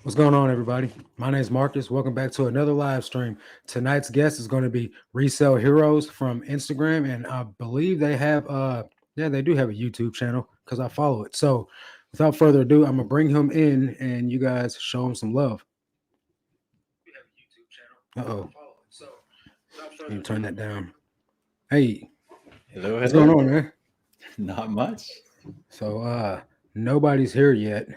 What's going on, everybody? My name is Marcus. Welcome back to another live stream. Tonight's guest is going to be Resale Heroes from Instagram, and I believe they have they do have a YouTube channel because I follow it. So without further ado, I'm gonna bring him in and you guys show him some love. Uh-oh. You turn that down. Hey, Hello, what's going hello. on, man? Not much. So nobody's here yet.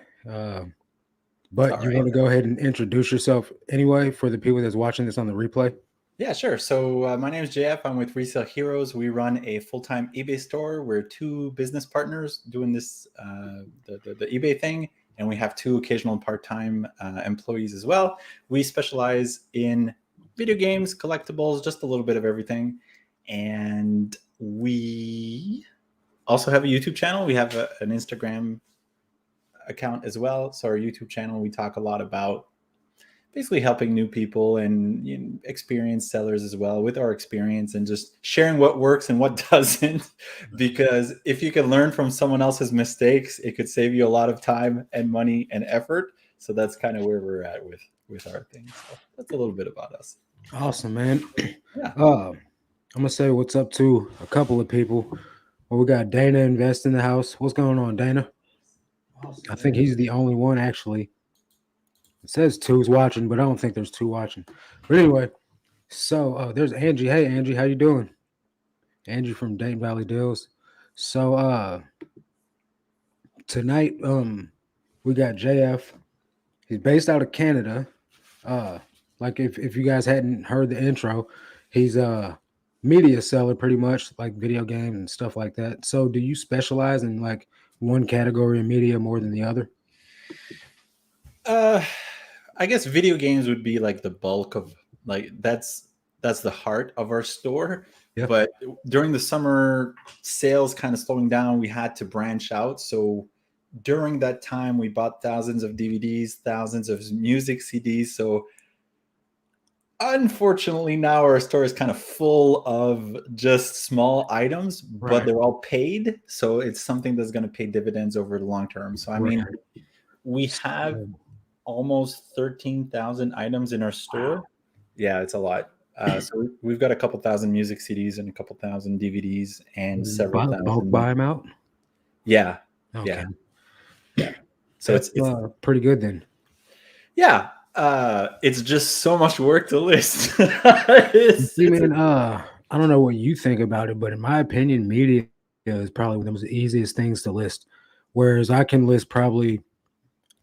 But All you right. want to go ahead and introduce yourself anyway for the people that's watching this on the replay? Yeah, sure. So my name is JF. I'm with Resale Heroes. We run a full-time eBay store. We're two business partners doing this the eBay thing, and we have two occasional part-time employees as well. We specialize in video games, collectibles, just a little bit of everything, and we also have a YouTube channel. We have an Instagram account as well. So our YouTube channel, we talk a lot about basically helping new people and experienced sellers as well with our experience and just sharing what works and what doesn't. Because if you can learn from someone else's mistakes, it could save you a lot of time and money and effort. So that's kind of where we're at with our thing. So that's a little bit about us. Awesome, man. Yeah. I'm gonna say what's up to a couple of people. Well, we got Dana Invest in the house. What's going on, Dana? I think he's the only one actually. It says two's watching, but I don't think there's two watching. But anyway, so there's Angie. Hey, Angie, how you doing? Angie from Dayton Valley Deals. So tonight, we got JF. He's based out of Canada. Uh, like if you guys hadn't heard the intro, he's a media seller, pretty much like video games and stuff like that. So, do you specialize in like one category of media more than the other? Uh, I guess video games would be like the bulk of like that's the heart of our store. Yeah. But during the summer sales kind of slowing down, we had to branch out. So during that time, we bought thousands of DVDs, thousands of music CDs. So unfortunately, now our store is kind of full of just small items, but Right. they're all paid. So it's something that's going to pay dividends over the long term. So I Right. mean, we have almost 13,000 items in our store. Wow. Yeah, it's a lot. So we've got a couple thousand music CDs and a couple thousand DVDs and several Bulk thousand. buy them out. Yeah, Okay, yeah, yeah. So that's it's pretty good then. yeah. It's just so much work to list. See, man, I don't know what you think about it, but in my opinion, media is probably one of the easiest things to list. Whereas I can list probably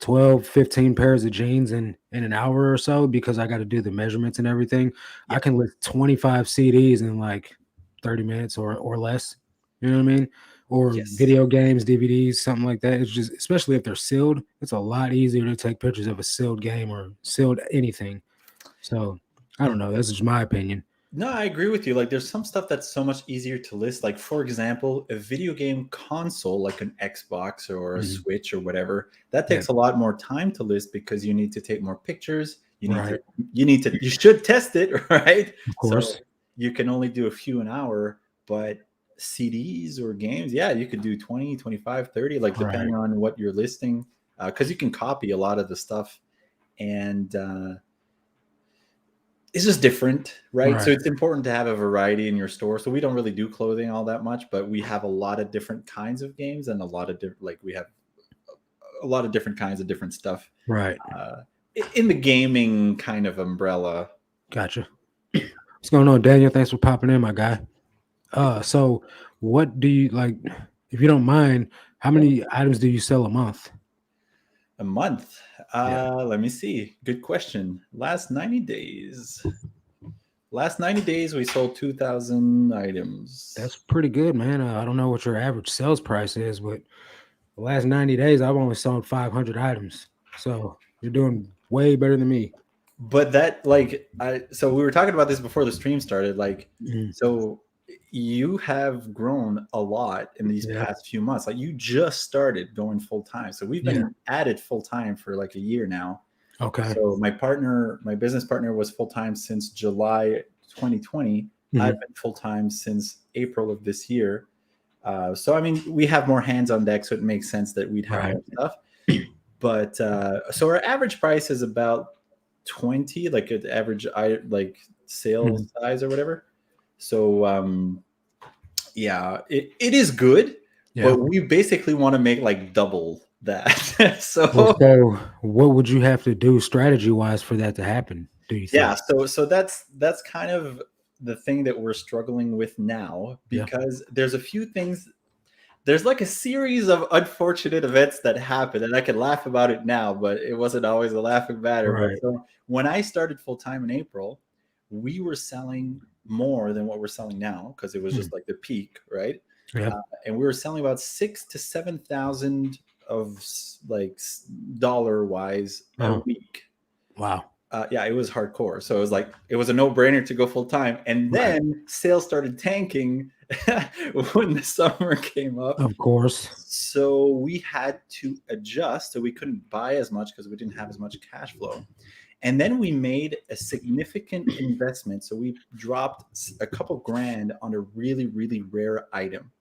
12, 15 pairs of jeans in an hour or so because I got to do the measurements and everything. I Yeah. can list 25 CDs in like 30 minutes or less. You know what I mean? Or Yes. video games, DVDs, something like that. It's just, especially if they're sealed, it's a lot easier to take pictures of a sealed game or sealed anything. So I don't know. That's just my opinion. No, I agree with you. Like, there's some stuff that's so much easier to list. Like, for example, a video game console, like an Xbox or a Mhm. Switch or whatever, that Yeah. takes a lot more time to list because you need to take more pictures. Right. You should test it, right? Of So course. you can only do a few an hour, but CDs or games, yeah, you could do 20, 25, 30, like Right. depending on what you're listing, because you can copy a lot of the stuff. And, it's just different, right? So Right. it's important to have a variety in your store. So we don't really do clothing all that much, but we have a lot of different kinds of games and a lot of different, like we have a lot of different kinds of different stuff Right. uh, in the gaming kind of umbrella. Gotcha. What's going on, Daniel? Thanks for popping in, my guy. So what do you like, if you don't mind, how Yeah. many items do you sell a month? A month. Yeah. Let me see. Good question. Last 90 days, we sold 2,000 items. That's pretty good, man. I don't know what your average sales price is, but the last 90 days, I've only sold 500 items. So you're doing way better than me. But that so we were talking about this before the stream started, like, Mhm. so you have grown a lot in these Yeah. past few months. Like, you just started going full time, so we've Yeah. been at it full time for like a year now. Okay. So my business partner was full time since July 2020. I've Mhm. been full time since April of this year. So I mean, we have more hands on deck, so it makes sense that we'd have Right. more stuff. But so our average price is about 20, like an average like sale Mhm. size or whatever. So yeah, it is good, Yeah. but we basically want to make like double that. Well, So so what would you have to do strategy wise for that to happen? Do you yeah, think? so that's kind of the thing that we're struggling with now, Yeah. because there's a few things. There's like a series of unfortunate events that happen, and I can laugh about it now, but it wasn't always a laughing matter. But Right. so when I started full time in April, we were selling more than what we're selling now, because it was Mm. just like the peak, right? Yeah. And we were selling about 6 to 7 thousand of dollar wise a Uh-huh. week. Wow. Yeah, it was hardcore. So it was like it was a no brainer to go full time. And Right. then sales started tanking when the summer came up. Of course. So we had to adjust. So we couldn't buy as much because we didn't have as much cash flow. And then we made a significant investment. So we dropped a couple grand on a really, really rare item.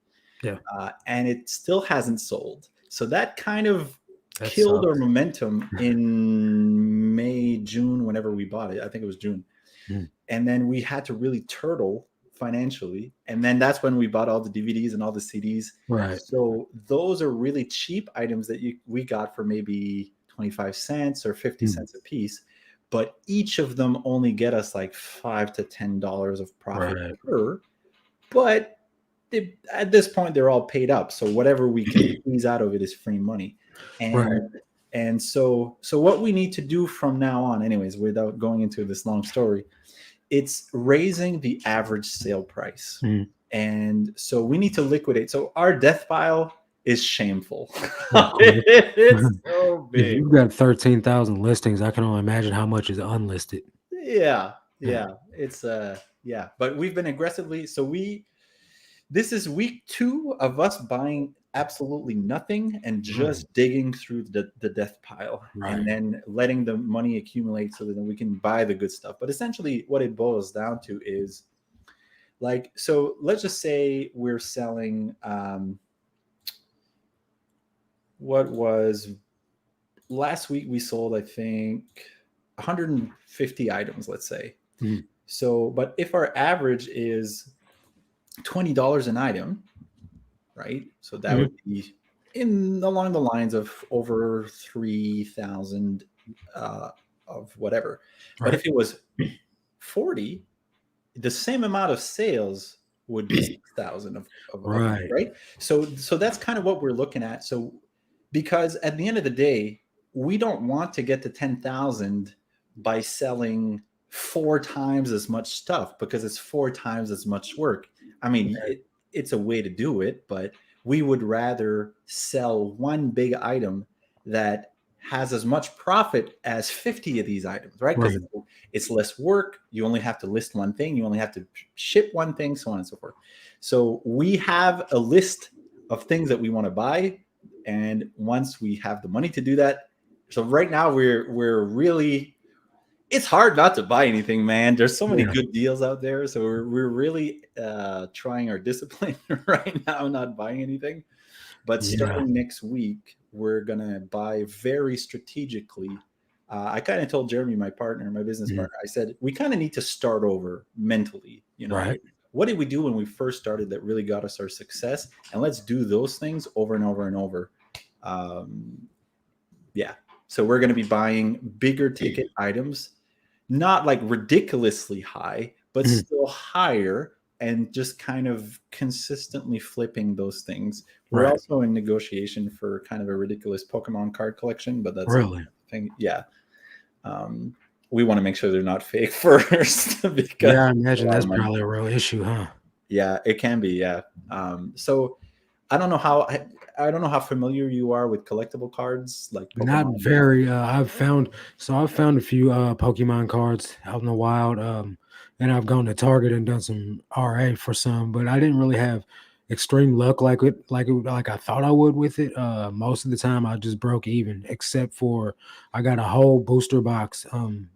Yeah. And it still hasn't sold. So that kind of That killed our sucks. momentum in May, June, whenever we bought it. I think it was June. Mm. And then we had to really turtle financially. And then that's when we bought all the DVDs and all the CDs. Right. So those are really cheap items that we got for maybe 25 cents or 50 Mm. cents a piece. But each of them only get us like $5 to $10 of profit Right. per. But at this point, they're all paid up. So whatever we can squeeze out of it is free money. Right. And so what we need to do from now on, anyways, without going into this long story, it's raising the average sale price. Mm. And so we need to liquidate. So our death pile is shameful. Of course. It's so If big. you've got 13,000 listings, I can only imagine how much is unlisted. Yeah. Yeah. Yeah. It's yeah. But we've been aggressively, so this is week 2 of us buying absolutely nothing and Mm. just digging through the death pile, and Right. then letting the money accumulate so that we can buy the good stuff. But essentially what it boils down to is, like, so let's just say we're selling what was last week we sold, I think, 150 items, let's say. Mm. So but if our average is $20 an item, right? So that would Mm. be in along the lines of over 3,000 uh, of whatever. But Right. if it was 40, the same amount of sales would be 6,000 of Right. right. So that's kind of what we're looking at. So because at the end of the day, we don't want to get to 10,000 by selling 4 times as much stuff, because it's 4 times as much work. I mean, it's a way to do it, but we would rather sell one big item that has as much profit as 50 of these items, right? Because Right. it's less work. You only have to list one thing. You only have to ship one thing, so on and so forth. So we have a list of things that we want to buy. And once we have the money to do that, so right now we're really, it's hard not to buy anything, man. There's so many Yeah. good deals out there. So we're really trying our discipline right now, not buying anything. But Yeah. starting next week, we're gonna buy very strategically. I kind of told Jeremy, my partner, my business Mm. partner, I said we kind of need to start over mentally. Right. What did we do when we first started that really got us our success? And let's do those things over and over and over. Um, yeah. So we're going to be buying bigger ticket items, not like ridiculously high, but Mm. still higher, and just kind of consistently flipping those things. We're Right. also in negotiation for kind of a ridiculous Pokemon card collection, but that's a Really. thing. Yeah. Um, we want to make sure they're not fake first, because Yeah, I it's a imagine lot that's of money. probably a real issue, huh? Yeah, it can be. Yeah. So I don't know how I don't know how familiar you are with collectible cards like Not Pokemon. very. I've found a few Pokemon cards out in the wild. And I've gone to Target and done some RA for some, but I didn't really have extreme luck like I thought I would with it. Most of the time I just broke even, except for I got a whole booster box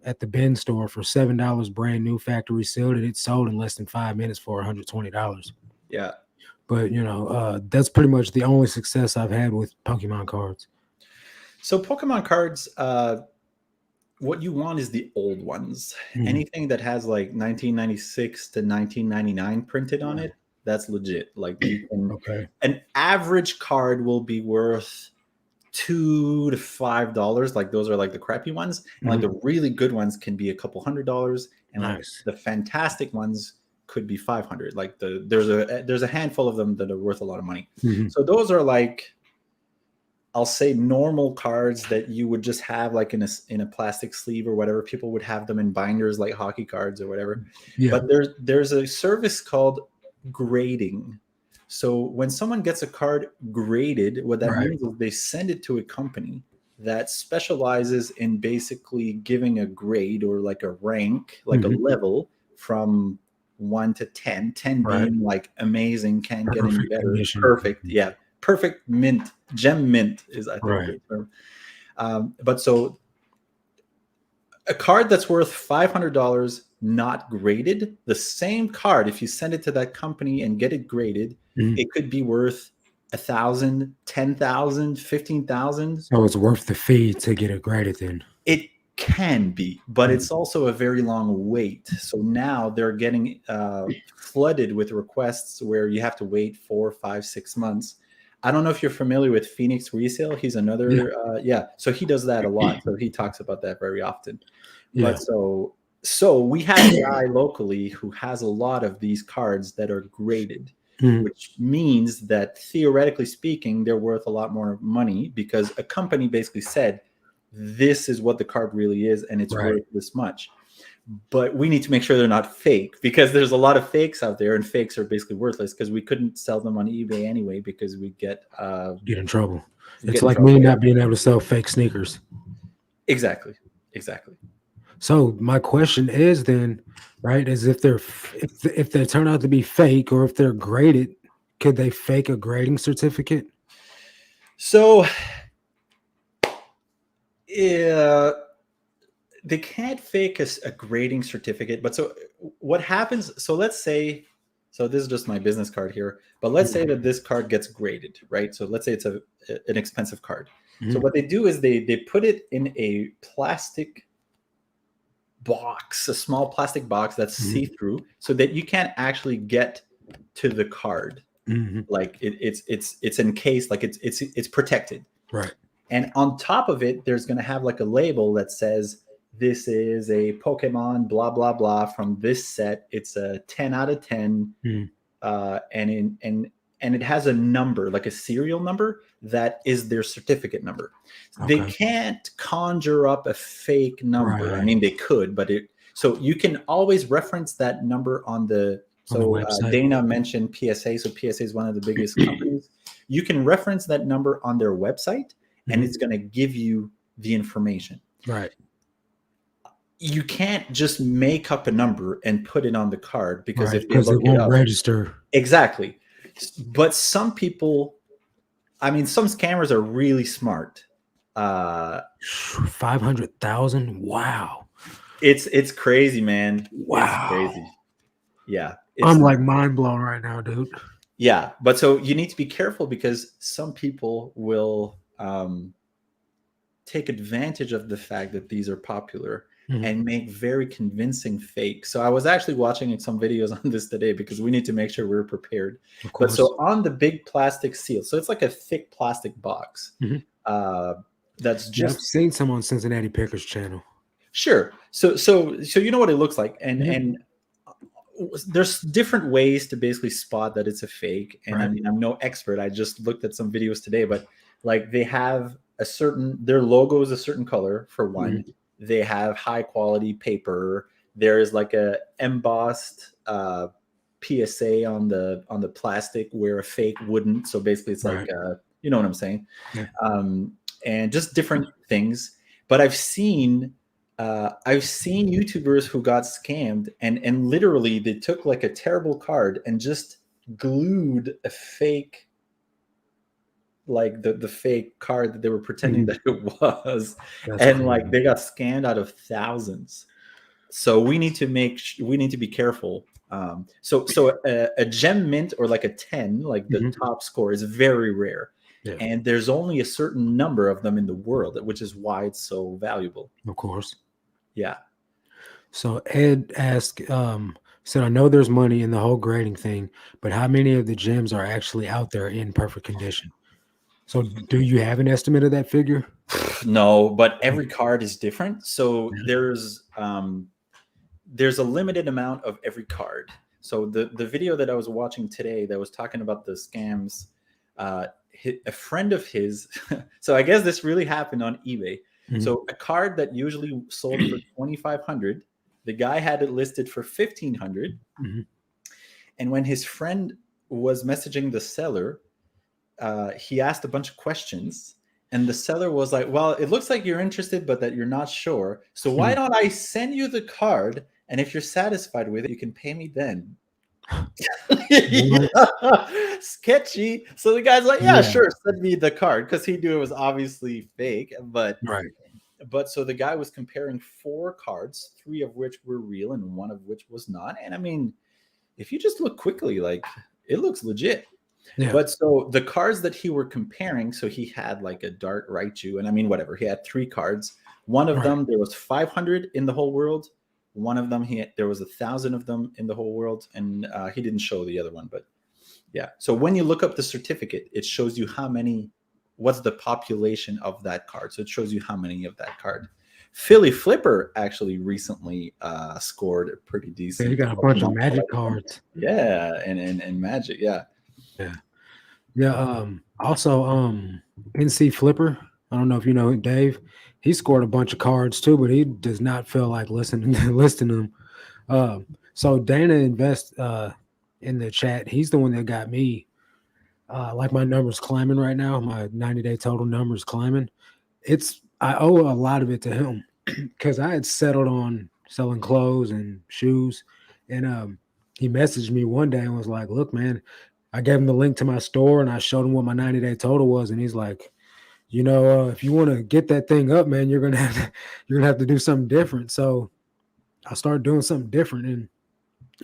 at the bin store for $7, brand new factory sealed, and it sold in less than 5 minutes for $120. Yeah. But that's pretty much the only success I've had with Pokemon cards. So Pokemon cards, what you want is the old ones. Mhm. Anything that has like 1996 to 1999 printed on it, that's legit. Like you can, Okay. an average card will be worth $2 to $5. Like those are like the crappy ones, and like Mhm. the really good ones can be a couple $100s, and like Nice. the fantastic ones could be 500. Like there's a handful of them that are worth a lot of money. Mhm. So those are like, I'll say, normal cards that you would just have like in a plastic sleeve or whatever. People would have them in binders like hockey cards or whatever. Yeah. But there's a service called grading. So when someone gets a card graded, what that Right. means is they send it to a company that specializes in basically giving a grade or like a rank, like a Mhm. level from 1 to 10, 10 Right. being like amazing, can't get any Perfect better, condition. perfect. Yeah, perfect mint, gem mint is, I think, Right. the term. But so a card that's worth $500 not graded, the same card, if you send it to that company and get it graded, Mhm. it could be worth 1,000, 10,000, 15,000. So it's worth the fee to get it graded then. It can be, but Mhm. it's also a very long wait. So now they're getting flooded with requests where you have to wait 4, 5, 6 months. I don't know if you're familiar with Phoenix Resale. He's Yeah. another, yeah. So he does that a lot. So he talks about that very often. Yeah. But so we have a guy locally who has a lot of these cards that are graded, Mhm. which means that theoretically speaking, they're worth a lot more money because a company basically said, this is what the card really is, and it's Right. worth this much. But we need to make sure they're not fake, because there's a lot of fakes out there, and fakes are basically worthless because we couldn't sell them on eBay anyway because we get Get in trouble. It's in like trouble. me Yeah, not being able to sell fake sneakers. exactly, exactly. So my question is then, right, is if they're if they turn out to be fake or if they're graded, could they fake a grading certificate? So yeah, they can't fake a grading certificate. But so what happens? So let's say, so this is just my business card here, but let's say Mhm. that this card gets graded, right? So let's say it's an expensive card. So Mhm. what they do is they put it in a plastic box, a small plastic box that's Mhm. see-through, so that you can't actually get to the card. Mhm. Like it's encased, like it's protected. Right. And on top of it, there's going to have like a label that says, this is a Pokemon, blah, blah, blah, from this set. It's a 10 out of 10. Mhm. And it has a number, like a serial number, that is their certificate number. They Okay. can't conjure up a fake number. I Right. mean, they could, but so you can always reference that number on the, On the so website. Dana mentioned PSA. So PSA is one of the biggest companies. You can reference that number on their website, and Mhm. it's going to give you the information. Right. You can't just make up a number and put it on the card, because Right. if they Because it look it won't up, register. exactly. But some people, I mean, some scammers are really smart. 500,000. Wow. It's crazy, man. It's Wow. crazy. Yeah, it's I'm nuts. like mind blown right now, dude. Yeah, but so you need to be careful, because some people will take advantage of the fact that these are popular Mhm. and make very convincing fake. So I was actually watching some videos on this today, because we need to make sure we're prepared. Of But course. so on the big plastic seal, so it's like a thick plastic box Mhm. uh, that's Yeah, I've just, seen some on Cincinnati Pickers channel. sure. So you know what it looks like, Mhm. and there's different ways to basically spot that it's a fake. And I Right. mean, I'm no expert. I just looked at some videos today, but like they have a certain, their logo is a certain color for one. Mhm. They have high quality paper. There is like a embossed PSA on the plastic where a fake wouldn't. So basically, it's like Right. you know what I'm saying, Yeah. and just different things. But I've seen YouTubers who got scammed, and literally they took like a terrible card and just glued a fake, like the fake card that they were pretending Mhm. that it was, That's and like crazy. they got scammed out of thousands. So we need to we need to be careful. So a gem mint or like a 10, like the Mhm. top score, is very rare. Yeah, and there's only a certain number of them in the world, which is why it's so valuable. of course. Yeah. So Ed asked, said, I know there's money in the whole grading thing, but how many of the gems are actually out there in perfect condition? So do you have an estimate of that figure? No, but every card is different. So Yeah. there's a limited amount of every card. So the video that I was watching today that was talking about the scams, a friend of his. So I guess this really happened on eBay. Mhm. So a card that usually sold for 2,500, the guy had it listed for 1,500, Mhm. and when his friend was messaging the seller, he asked a bunch of questions, and the seller was like, well, it looks like you're interested but that you're not sure, so why Mhm. don't I send you the card, and if you're satisfied with it you can pay me then. What? Yeah. Sketchy. So the guy's like, yeah, Yeah. sure, send me the card, because he knew it was obviously fake. Right. But so the guy was comparing four cards, three of which were real and one of which was not. And I mean, if you just look quickly, like, it looks legit. Yeah. But so the cards that he were comparing, so he had like a Dart Raichu, and I mean, whatever. He had three cards. One of Right. them, there was 500 in the whole world. One of them, there was 1,000 of them in the whole world, and he didn't show the other one. But yeah, so when you look up the certificate, it shows you what's the population of that card. So it shows you how many of that card. Philly Flipper actually recently scored a pretty Yeah, you decent got a bunch of Pokemon magic collection. cards. Yeah, and Magic, yeah. Yeah. Yeah. Also, NC Flipper. I don't know if you know Dave. He scored a bunch of cards too, but he does not feel like listening listing them. So Dana Invest in the chat, he's the one that got me. Like my numbers climbing right now. My 90-day total numbers climbing. I owe a lot of it to him because I had settled on selling clothes and shoes, and he messaged me one day and was like, "Look, man," I gave him the link to my store and I showed him what my 90-day total was, and he's like, if you want to get that thing up, man, you're gonna have to do something different. So I started doing something different, and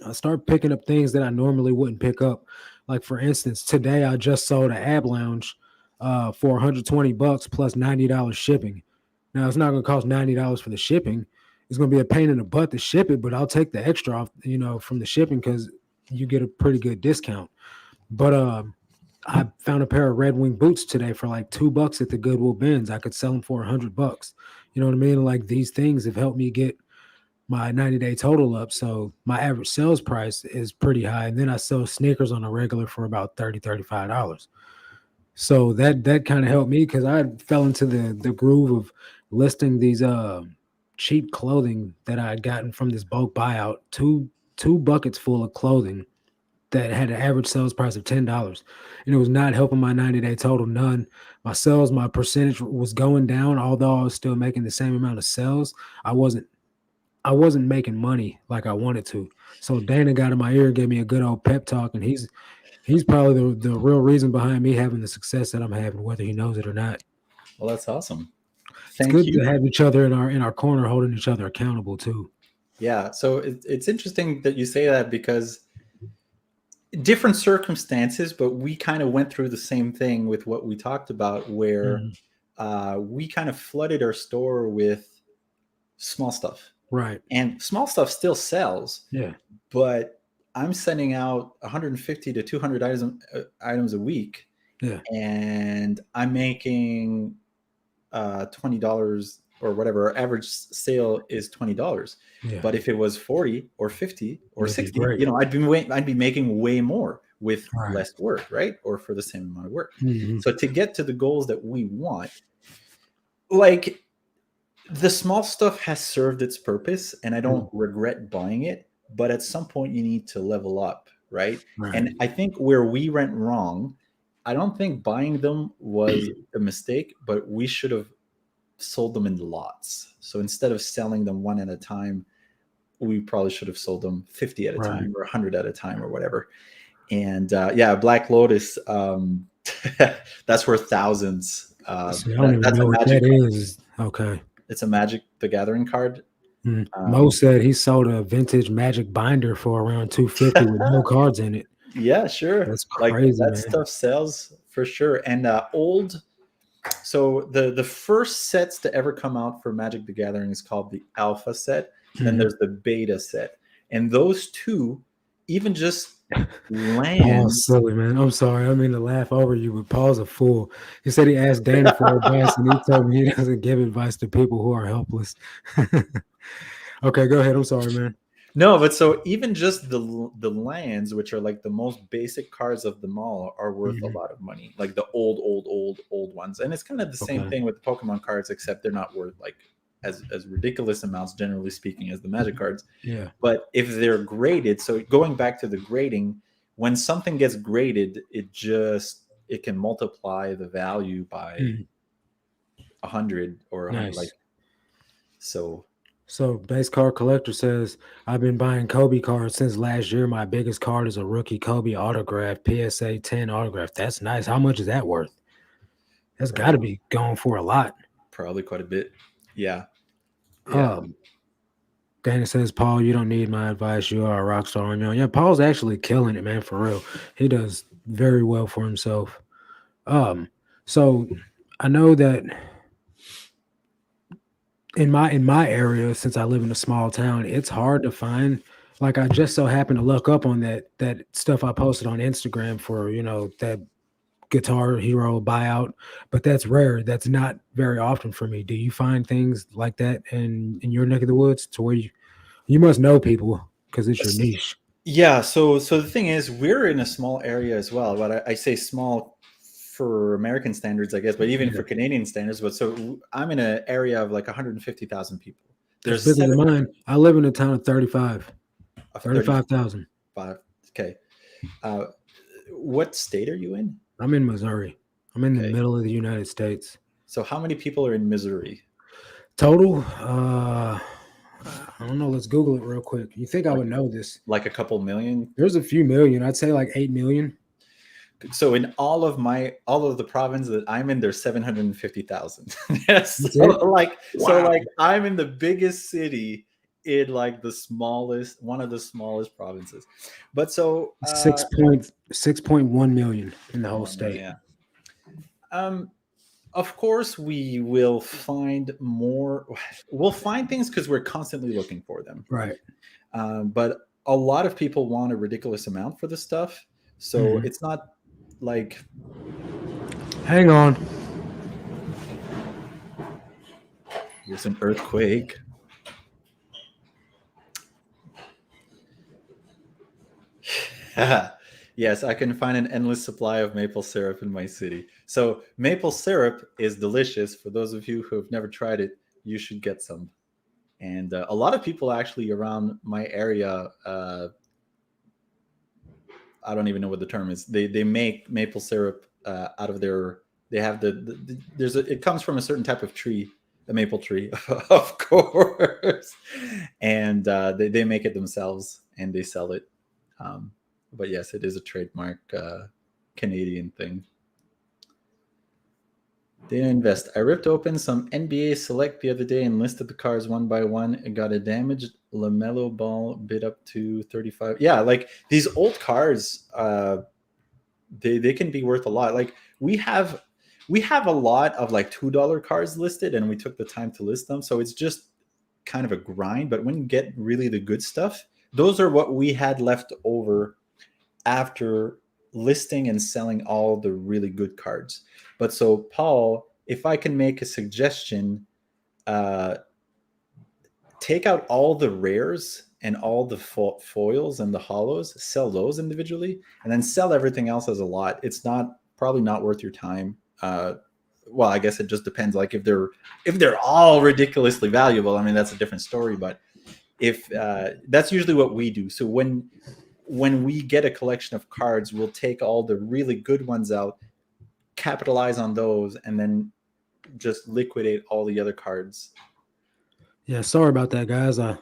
I start picking up things that I normally wouldn't pick up. Like for instance, today I just sold an ab lounge for 120 bucks plus $90 shipping. Now it's not going to cost $90 for the shipping. It's going to be a pain in the butt to ship it, but I'll take the extra off, from the shipping because you get a pretty good discount. But I found a pair of Red Wing boots today for like $2 at the Goodwill bins. I could sell them for $100. You know what I mean? Like these things have helped me get my 90-day total up. So my average sales price is pretty high. And then I sell sneakers on a regular for about $35. So that kind of helped me because I fell into the groove of listing these cheap clothing that I had gotten from this bulk buyout, two buckets full of clothing that had an average sales price of $10. And it was not helping my 90-day total none. My percentage was going down, although I was still making the same amount of sales. I wasn't making money like I wanted to. So Dana got in my ear, gave me a good old pep talk, and he's probably the real reason behind me having the success that I'm having, whether he knows it or not. Well, that's awesome. It's Thank good to you. have each other in our corner, holding each other accountable too. Yeah, so it's interesting that you say that, because different circumstances, but we kind of went through the same thing with what we talked about, where we kind of flooded our store with small stuff. Right. And small stuff still sells. Yeah. But I'm sending out 150 to 200 items a week. Yeah. And I'm making $20 or whatever. Our average sale is $20. Yeah. But if it was 40 or 50 or That'd be 60, great. I'd be making way more with Right. less work, right? Or for the same amount of work. Mhm. So to get to the goals that we want, like, the small stuff has served its purpose, and I don't regret buying it. But at some point, you need to level up, right? Right. And I think where we went wrong, I don't think buying them was a mistake, but we should have sold them in lots. So instead of selling them one at a time, we probably should have sold them 50 at a time or 100 at a time or whatever. And Black Lotus, that's worth thousands. See, I don't even know what that is. Okay. It's a Magic the Gathering card. Mo said he sold a vintage Magic binder for around $250 with no cards in it. Yeah, sure. That's crazy, that man. stuff sells for sure. And old. So the first sets to ever come out for Magic the Gathering is called the Alpha set. Then there's the Beta set, and those two, even just Paul's lands. silly, man. I'm sorry. I mean to laugh over you, but Paul's a fool. He said he asked Dana for advice, and he told me he doesn't give advice to people who are helpless. Okay, go ahead. I'm sorry, man. No, but so even just the lands, which are like the most basic cards of them all, are worth a lot of money. Like the old ones, and it's kind of the same Okay. thing with the Pokemon cards, except they're not worth like as ridiculous amounts, generally speaking, as the Magic cards. Yeah. But if they're graded, so going back to the grading, when something gets graded, it can multiply the value by 100 or 100, Nice. like so. So, Base Card Collector says, I've been buying Kobe cards since last year. My biggest card is a rookie Kobe autograph, PSA 10 autograph. That's nice. How much is that worth? That's got to be going for a lot. Probably quite a bit. Yeah. Dana says, Paul, you don't need my advice. You are a rock star on your own. Yeah, Paul's actually killing it, man, for real. He does very well for himself. So I know that in my area, since I live in a small town, it's hard to find. Like I just so happened to look up on that stuff I posted on Instagram for, that Guitar Hero buyout, but that's rare. That's not very often for me. Do you find things like that in your neck of the woods to where you must know people because it's your niche? Yeah. So the thing is, we're in a small area as well. But I say small for American standards, I guess, but even for Canadian standards. But so I'm in an area of like 150,000 people. That's There's bigger than mine. I live in a town of 35,000. Okay. What state are you in? I'm in Missouri. I'm in the middle of the United States. So how many people are in Missouri? Total? I don't know. Let's Google it real quick. You think I would know this? Like a couple million? There's a few million. I'd say like 8 million. So in all of the provinces that I'm in, there's 750,000. Yes. So I'm in the biggest city in like one of the smallest provinces. But so 6.1 million in the whole state. Yeah. Of course we will find more. We'll find things because we're constantly looking for them. Right. But a lot of people want a ridiculous amount for this stuff. So it's not like, hang on, there's an earthquake. Yes, I can find an endless supply of maple syrup in my city. So maple syrup is delicious. For those of you who have never tried it, you should get some. And a lot of people actually around my area, I don't even know what the term is. They make maple syrup out of their. They have it comes from a certain type of tree, a maple tree, of course, and they make it themselves and they sell it. But yes, it is a trademark Canadian thing. Data invest. I ripped open some NBA Select the other day and listed the cards one by one and got a damaged LaMelo Ball bid up to 35. Yeah, like these old cards, they can be worth a lot. Like we have a lot of like $2 cards listed, and we took the time to list them. So it's just kind of a grind. But when you get really the good stuff, those are what we had left over after listing and selling all the really good cards. But so Paul, if I can make a suggestion, take out all the rares and all the foils and the hollows, sell those individually, and then sell everything else as a lot. It's probably not worth your time. Well, I guess it just depends. Like if they're all ridiculously valuable, I mean that's a different story. But if that's usually what we do. So when we get a collection of cards, we'll take all the really good ones out, capitalize on those, and then just liquidate all the other cards. Yeah, sorry about that, guys. I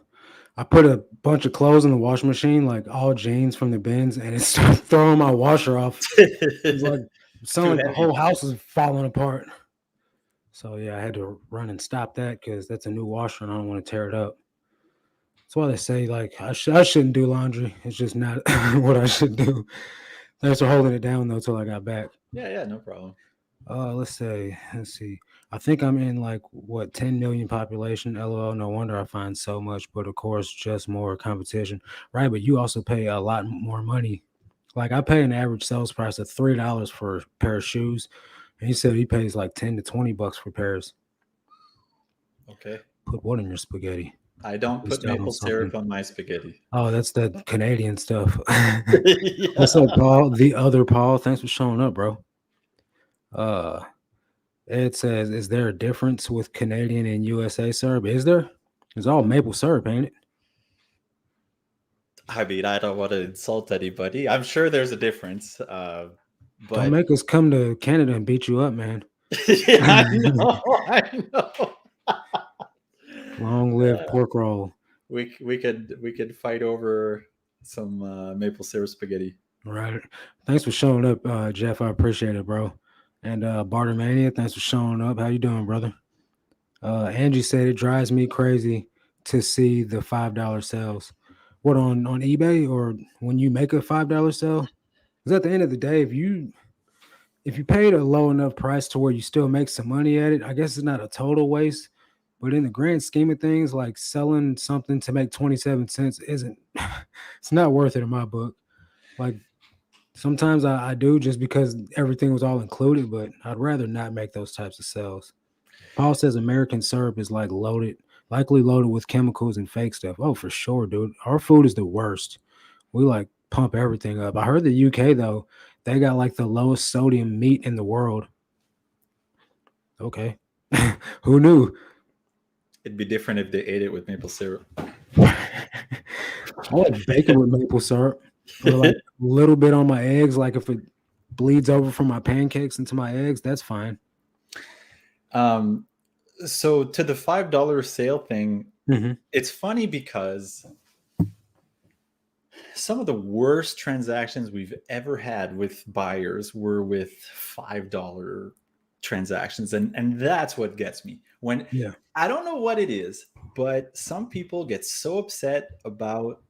put a bunch of clothes in the washing machine, like all jeans from the bins, and it started throwing my washer off. It's like the whole house is falling apart. So yeah, I had to run and stop that because that's a new washer and I don't want to tear it up. That's why they say like I shouldn't do laundry. It's just not what I should do. Thanks for holding it down though till I got back. Yeah, no problem. Let's see. I think I'm in like what 10 million population. LOL. No wonder I find so much, but of course, just more competition, right? But you also pay a lot more money. Like I pay an average sales price of $3 for a pair of shoes, and he said he pays like 10 to $20 for pairs. Okay. Put what in your spaghetti? I don't Missed put out on maple something. syrup on my spaghetti. Oh, that's that Canadian stuff. What's up, Yeah. Paul? The other Paul. Thanks for showing up, bro. Uh, It says, "Is there a difference with Canadian and USA syrup? Is there? It's all maple syrup, ain't it? I mean, I don't want to insult anybody. I'm sure there's a difference. Don't But make us come to Canada and beat you up, man. yeah, I know. I know. Long live pork roll." We could fight over some maple syrup spaghetti. Right. Thanks for showing up, Jeff. I appreciate it, bro. And Bartermania, thanks for showing up. How you doing, brother? Angie said it drives me crazy to see the $5 sales. What on eBay or when you make a $5 sale? Because at the end of the day, if you paid a low enough price to where you still make some money at it, I guess it's not a total waste. But in the grand scheme of things, like selling something to make 27 cents isn't, it's not worth it in my book. Like sometimes I do just because everything was all included, but I'd rather not make those types of sales. Paul says American syrup is like likely loaded with chemicals and fake stuff. Oh, for sure, dude. Our food is the worst. We like pump everything up. I heard the UK though, they got like the lowest sodium meat in the world. Okay. Who knew? It'd be different if they ate it with maple syrup. I like bacon with maple syrup or like a little bit on my eggs. Like if it bleeds over from my pancakes into my eggs, that's fine. So to the $5 sale thing, Mm-hmm. it's funny because some of the worst transactions we've ever had with buyers were with $5 transactions, and that's what gets me. When Yeah. I don't know what it is, but some people get so upset about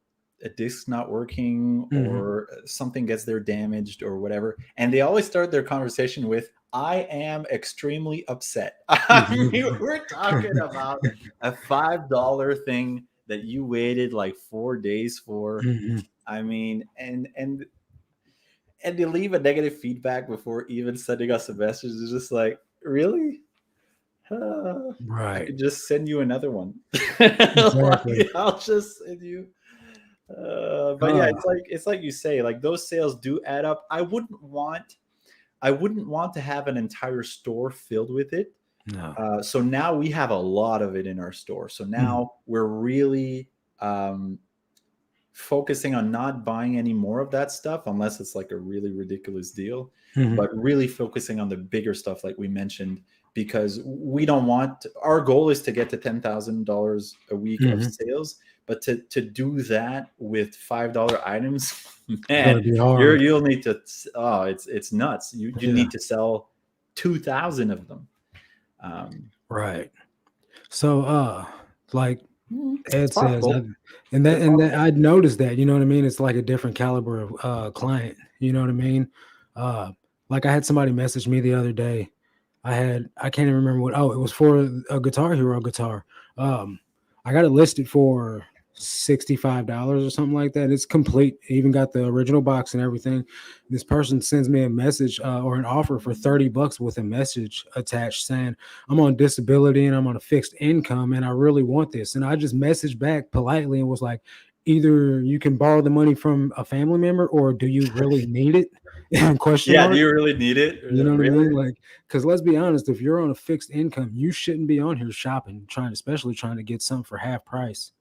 a disc not working Mm-hmm. or something gets there damaged or whatever, and they always start their conversation with, I am extremely upset. I mean, we're talking about a $5 thing that you waited like 4 days for. Mm-hmm. I mean, and they leave a negative feedback before even sending us a message. It's just like, really? I Right. could just send you another one. Exactly. Like, I'll just send you. But yeah, Uh, it's like you say, like those sales do add up. I wouldn't want to have an entire store filled with it. no. So now we have a lot of it in our store. So now we're really focusing on not buying any more of that stuff unless it's like a really ridiculous deal, Mm-hmm. but really focusing on the bigger stuff like we mentioned, because we don't want, our goal is to get to $10,000 a week of Mm-hmm. sales, but to do that with $5 items, It's man, gonna be hard. you'll need to, it's nuts. You Yeah. need to sell 2,000 of them. Right. So like Ed It's says, possible. and It's that possible. I'd noticed that, you know what I mean? It's like a different caliber of client, you know what I mean? Uh like I had somebody message me the other day. I can't even remember what, it was for a Guitar Hero guitar. Um I got it listed for $65 or something like that. It's complete. It even got the original box and everything. This person sends me a message or an offer for $30 with a message attached saying, I'm on disability and I'm on a fixed income and I really want this. And I just messaged back politely and was like, either you can borrow the money from a family member or do you really need it? Question Yeah, do mark. you really need it? You know what I Really? mean? Like, because let's be honest, if you're on a fixed income, you shouldn't be on here shopping, especially trying to get something for half price.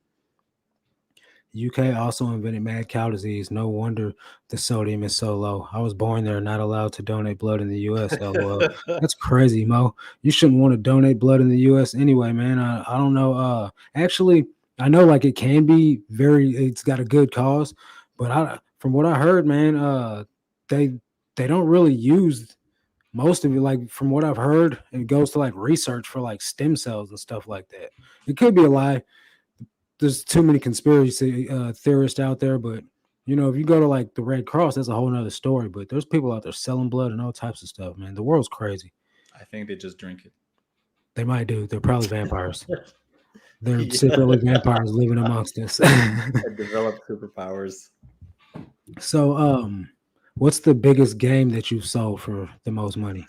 UK also invented mad cow disease. No wonder the sodium is so low. I was born there, not allowed to donate blood in the US. LOL. That's crazy, Mo. You shouldn't want to donate blood in the US anyway, man. I don't know. Actually, I know like it can be it's got a good cause, but from what I heard, man, they they don't really use most of it. Like from what I've heard, it goes to like research for like stem cells and stuff like that. It could be a lie. There's too many conspiracy theorists out there, but You know, if you go to like the Red Cross, that's a whole nother story. But there's people out there selling blood and all types of stuff, man. The world's crazy. I think they just drink it. They might do. They're probably vampires. They're Yeah, secretly vampires living amongst us. I developed superpowers. So, what's the biggest game that you've sold for the most money?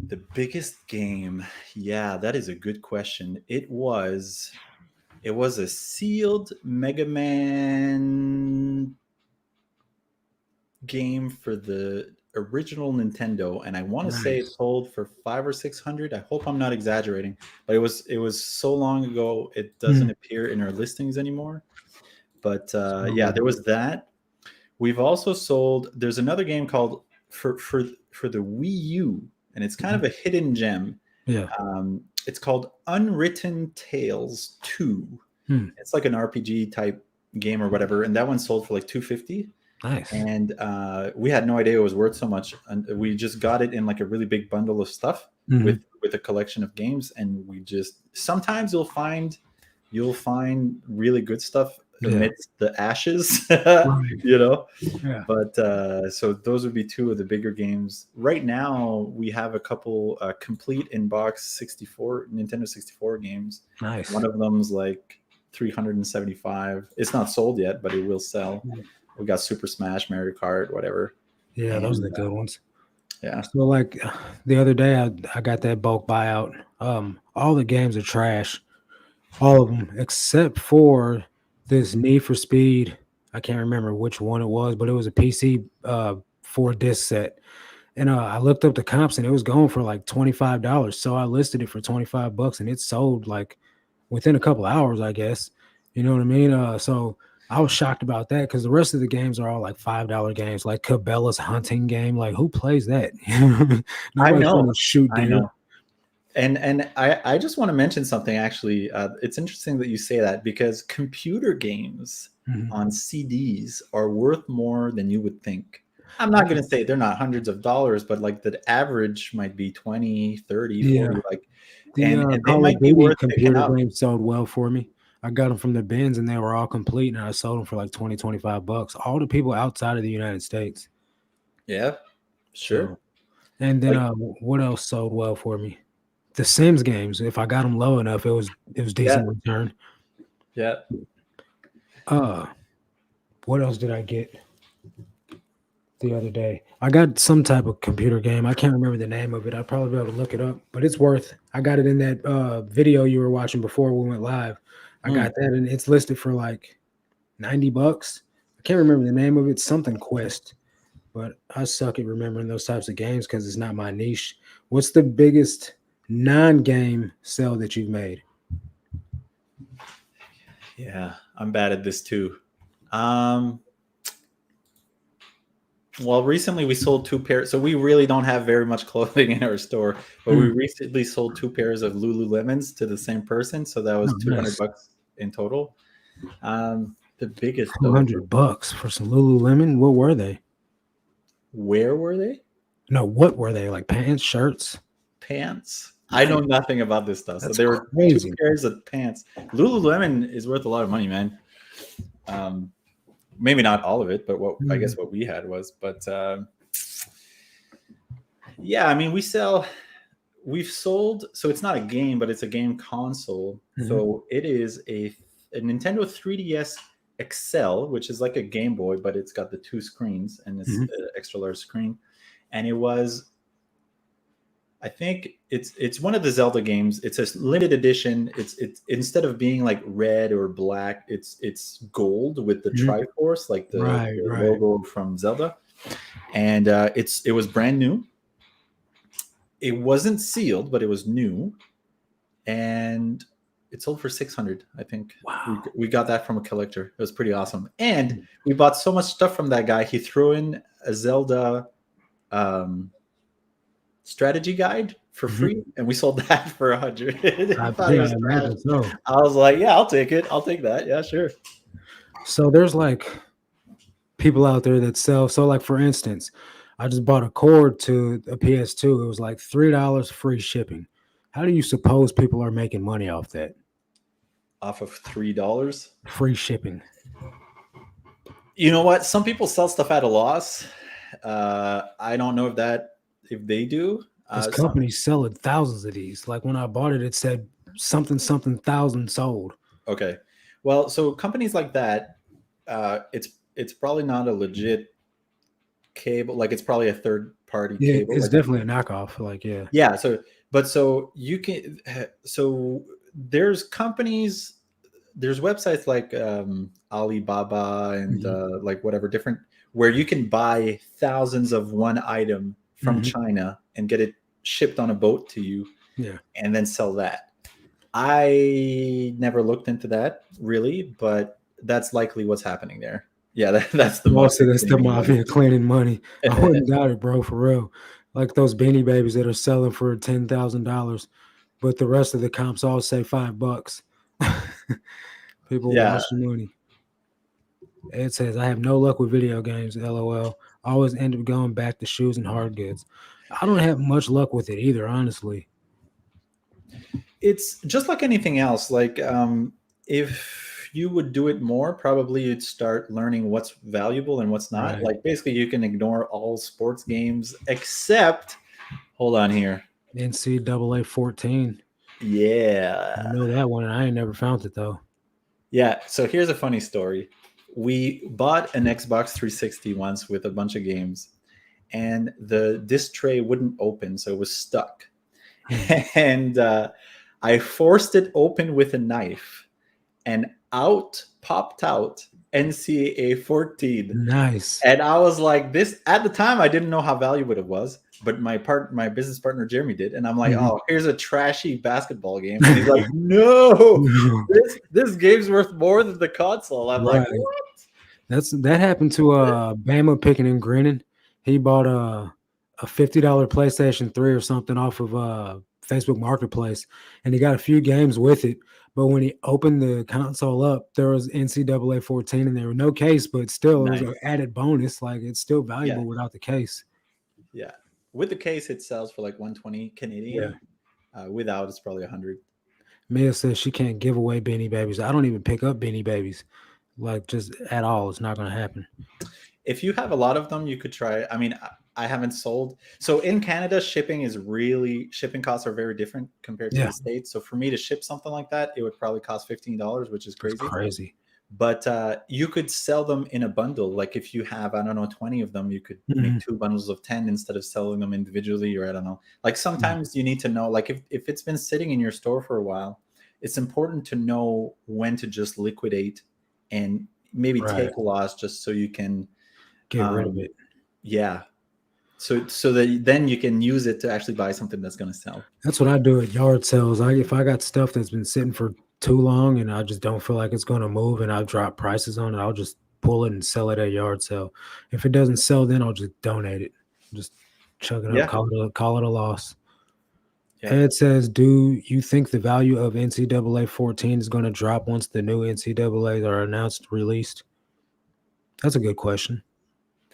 The biggest game, yeah, that is a good question. It was a sealed Mega Man game for the original Nintendo, and I want to say it Nice. sold for 5 or 600. I hope I'm not exaggerating, but it was so long ago it Hmm. doesn't appear in our listings anymore. But yeah, So, there was that. We've also sold. There's another game called for the Wii U, and it's kind mhm. of a hidden gem. Yeah. It's called Unwritten Tales 2. Hmm. It's like an RPG type game or whatever, and that one sold for like 250. Nice. And we had no idea it was worth so much. And we just got it in like a really big bundle of stuff Hmm. with a collection of games, and we just sometimes you'll find really good stuff Yeah. amidst the ashes, Right. you know. Yeah. But so those would be two of the bigger games. Right now, we have a couple complete in box 64 Nintendo 64 games. One Nice. of them's like 375. It's not sold yet, but it will sell. We got Super Smash, Mario Kart, whatever. Yeah, those are And the good ones. yeah, So like the other day I got that bulk buyout. All the games are trash. All of them except for this Need for Speed. I can't remember which one it was, but it was a PC 4 disc set. And I looked up the comps and it was going for like $25. So I listed it for $25 and it sold like within a couple hours, I guess. You know what I mean? So I was shocked about that because the rest of the games are all like $5 games, like Cabela's hunting game. Like who plays that? I Nobody's trying know, to shoot I deer. know. And I just want to mention something actually. It's interesting that you say that because computer games Mhm. on CDs are worth more than you would think. I'm not going to say they're not hundreds of dollars, but like the average might be 20, 30, Yeah. 40. Like, The and they Call of might be Duty worth picking computer up. games sold well for me. I got them from the bins and they were all complete, and I sold them for like 20, $25. All the people outside of the United States. Yeah, sure. So, and then Like, what else sold well for me? The Sims games. If I got them low enough, it was yeah, decent return. yeah. Uh, what else did I get the other day? I got some type of computer game. I can't remember the name of it. I'll probably be able to look it up, but it's worth. I got it in that video you were watching before we went live. I Mm. got that, and it's listed for like $90. I can't remember the name of it. Something Quest, but I suck at remembering those types of games because it's not my niche. What's the biggest non-game sell that you've made? Yeah, I'm bad at this too. Um, well, recently we sold two pairs. So we really don't have very much clothing in our store, but we Hmm. recently sold two pairs of Lululemons to the same person. So that was Oh, 200 nice. bucks in total. The biggest Two though, hundred bucks for some Lululemon. What were they? where were they? No, what were they? Like pants, shirts? Pants. I know Nice. nothing about this stuff. So That's there were two crazy. pairs of pants. Lululemon is worth a lot of money, man. Um, maybe not all of it, but what I Mhm. guess what we had was. But yeah, I mean, we've sold, so it's not a game, but it's a game console. Mhm. So it is a Nintendo 3DS XL, which is like a Game Boy, but it's got the two screens and this Mhm. extra large screen. And it was, I think it's one of the Zelda games. It's a limited edition. It's instead of being like red or black, it's gold with the Mhm. Triforce, like Right, the right. logo from Zelda. And it was brand new. It wasn't sealed, but it was new, and it sold for 600. I think Wow. we got that from a collector. It was pretty awesome, and we bought so much stuff from that guy. He threw in a Zelda um, strategy guide for Mhm. free, and we sold that for 100. I thought it Yeah, I was trash. imagine so. I was like, yeah, I'll take it. I'll take that. Yeah, sure. So there's like people out there that sell. So like for instance, I just bought a cord to a PS2. It was like $3 free shipping. How do you suppose people are making money off that? Off of $3. Free shipping. You know what? Some people sell stuff at a loss. I don't know if they do. This Some company's selling thousands of these. Like when I bought it, it said something something thousand sold. Okay. Well, so companies like that, it's probably not a legit cable. Like it's probably a third party Yeah, cable. it's Like definitely a knockoff. Like yeah. yeah. So you can. So there's companies. There's websites like Alibaba and Mhm. like whatever different where you can buy thousands of one item from Mhm. China and get it shipped on a boat to you Yeah. and then sell that. I never looked into that really, but that's likely what's happening there. Yeah, that's the Boss mafia said that's the cleaning money. mafia cleaning money. I wouldn't doubt it, bro, for real. Like those beanie babies that are selling for $10,000, but the rest of the comps all say $5. People Yeah, wash the money. Ed says, I have no luck with video games, LOL. I always end up going back to shoes and hard goods. I don't have much luck with it either, honestly. it's just like anything else. Like if you would do it more, probably you'd start learning what's valuable and what's not. Right. Like basically, you can ignore all sports games except. Hold on here. NCAA 14. I Yeah. know that one, and I ain't never found it though. Yeah. So here's a funny story. We bought an Xbox 360 once with a bunch of games, and the disc tray wouldn't open, so it was stuck. Hmm. And I forced it open with a knife, and out popped out NCAA 14. Nice. And I was like, this at the time, I didn't know how valuable it was, but my business partner Jeremy did, and I'm like, Mhm. oh, here's a trashy basketball game, and he's like, no, this game's worth more than the console. I'm like, Right. That happened to Bama picking and grinning. He bought a $50 PlayStation 3 or something off of Facebook Marketplace, and he got a few games with it. But when he opened the console up, there was NCAA 14 and there was no case, but still it was an nice, added bonus. Like it's still yeah, valuable without the case. yeah. With the case, it sells for like 120 Yeah. Canadian. Without, it's probably 100. Mia says she can't give away Beanie Babies. I don't even pick up Beanie Babies, like just at all. It's not going to happen. If you have a lot of them, you could try. I mean, I haven't sold. So in Canada, shipping costs are very different compared to Yeah, the States. So for me to ship something like that, it would probably cost $15, which is that's crazy. crazy. But you could sell them in a bundle. Like if you have, I don't know, 20 of them, you could make Mhm. two bundles of 10 instead of selling them individually, or I don't know. Like Yeah. sometimes you need to know, like if it's been sitting in your store for a while, it's important to know when to just liquidate and maybe Right. take a loss just so you can Get rid of um, it. yeah. So that then you can use it to actually buy something that's going to sell. That's what I do at yard sales. If I got stuff that's been sitting for too long and I just don't feel like it's going to move and I'll drop prices on it, I'll just pull it and sell it at yard sale. If it doesn't sell, then I'll just donate it. Just chuck it up, Yeah. call it a loss. Yeah. Ed says, do you think the value of NCAA 14 is going to drop once the new NCAAs are announced, released? That's a good question.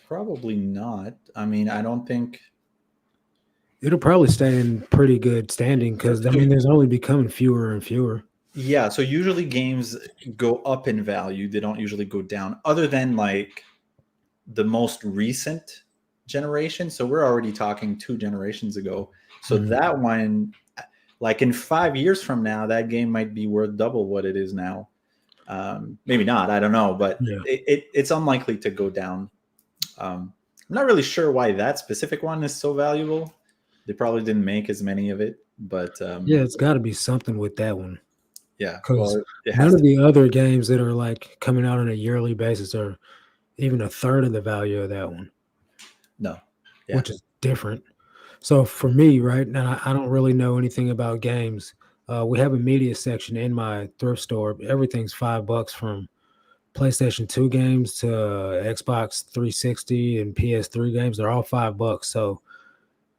Probably not. I mean, I don't think. It'll probably stay in pretty good standing So, because, I so mean, there's only becoming fewer and fewer. yeah. So usually games go up in value. They don't usually go down, other than like the most recent generation. So we're already talking 2 generations ago. So Mhm. that one, like in 5 years from now, that game might be worth double what it is now. Maybe not. I don't know, but Yeah. it's unlikely to go down. I'm not really sure why that specific one is so valuable. They probably didn't make as many of it, but Yeah, it's got to be something with that one. yeah, Because well, it none has of to. the other games that are like coming out on a yearly basis are even a third of the value of that one, No, yeah, which is different. So for me, right now, I don't really know anything about games. We have a media section in my thrift store. Everything's $5 from PlayStation 2 games to Xbox 360 and PS3 games. They're all $5. So